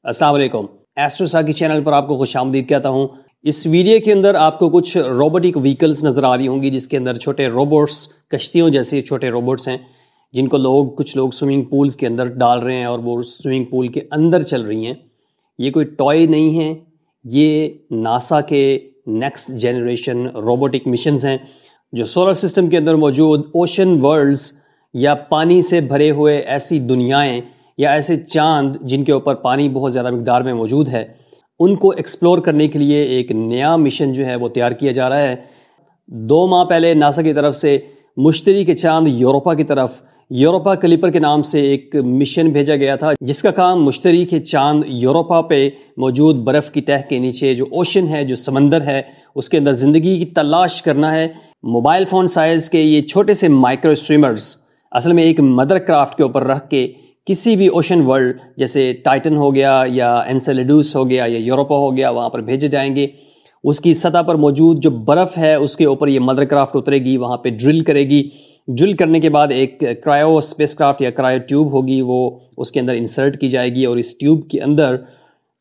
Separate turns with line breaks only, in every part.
अस्सलाम वालेकुम। एस्ट्रोसाकी चैनल पर आपको खुश आमदीद कहता हूँ। इस वीडियो के अंदर आपको कुछ रोबोटिक व्हीकल्स नज़र आ रही होंगी जिसके अंदर छोटे रोबोट्स, कश्तियों जैसे छोटे रोबोट्स हैं जिनको कुछ लोग स्विमिंग पूल्स के अंदर डाल रहे हैं और वो स्विमिंग पूल के अंदर चल रही हैं। ये कोई टॉय नहीं है, ये नासा के नेक्स्ट जनरेशन रोबोटिक मिशंस हैं जो सोलर सिस्टम के अंदर मौजूद ओशन वर्ल्ड्स या पानी से भरे हुए ऐसी दुनियाएं या ऐसे चांद जिनके ऊपर पानी बहुत ज़्यादा मिक़दार में मौजूद है, उनको एक्सप्लोर करने के लिए एक नया मिशन जो है वो तैयार किया जा रहा है। 2 माह पहले नासा की तरफ से मुश्तरी के चांद यूरोपा की तरफ यूरोपा क्लिपर के नाम से एक मिशन भेजा गया था जिसका काम मुश्तरी के चांद यूरोपा पे मौजूद बर्फ़ की तह के नीचे जो ओशन है, जो समंदर है, उसके अंदर ज़िंदगी की तलाश करना है। मोबाइल फ़ोन साइज़ के ये छोटे से माइक्रो स्विमर्स असल में एक मदर क्राफ्ट के ऊपर रख के किसी भी ओशन वर्ल्ड जैसे टाइटन हो गया या एनसेलेडस हो गया या यूरोपा हो गया वहाँ पर भेजे जाएंगे। उसकी सतह पर मौजूद जो बर्फ़ है उसके ऊपर ये मदर क्राफ्ट उतरेगी, वहाँ पे ड्रिल करेगी। ड्रिल करने के बाद एक क्रायो स्पेस क्राफ्ट या क्रायो ट्यूब होगी, वो उसके अंदर इंसर्ट की जाएगी और इस ट्यूब के अंदर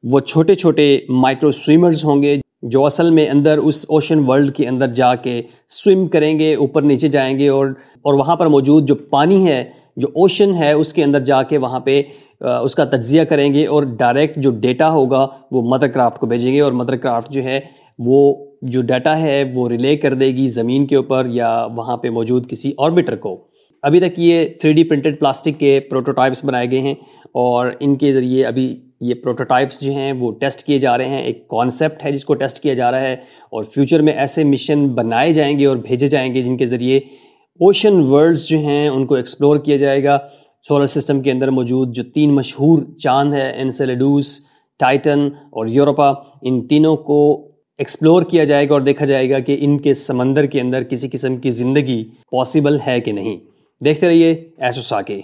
वो छोटे छोटे माइक्रो स्विमर्स होंगे जो असल में अंदर उस ओशन वर्ल्ड के अंदर जाके स्विम करेंगे, ऊपर नीचे जाएंगे और वहाँ पर मौजूद जो पानी है, जो ओशन है, उसके अंदर जाके वहाँ पे उसका तज्जिया करेंगे और डायरेक्ट जो डेटा होगा वो मदर क्राफ्ट को भेजेंगे और मदर क्राफ्ट जो है वो जो डाटा है वो रिले कर देगी ज़मीन के ऊपर या वहाँ पे मौजूद किसी ऑर्बिटर को। अभी तक ये 3D प्रिंटेड प्लास्टिक के प्रोटोटाइप्स बनाए गए हैं और इनके ज़रिए अभी ये प्रोटोटाइप्स जो हैं वो टेस्ट किए जा रहे हैं। एक कॉन्सेप्ट है जिसको टेस्ट किया जा रहा है और फ्यूचर में ऐसे मिशन बनाए जाएंगे और भेजे जाएंगे जिनके ज़रिए ओशन वर्ल्ड्स जो हैं उनको एक्सप्लोर किया जाएगा। सोलर सिस्टम के अंदर मौजूद जो 3 मशहूर चांद हैं, एनसेलेडस, टाइटन और यूरोपा, इन तीनों को एक्सप्लोर किया जाएगा और देखा जाएगा कि इनके समंदर के अंदर किसी किस्म की ज़िंदगी पॉसिबल है कि नहीं। देखते रहिए एस्ट्रोसाकी।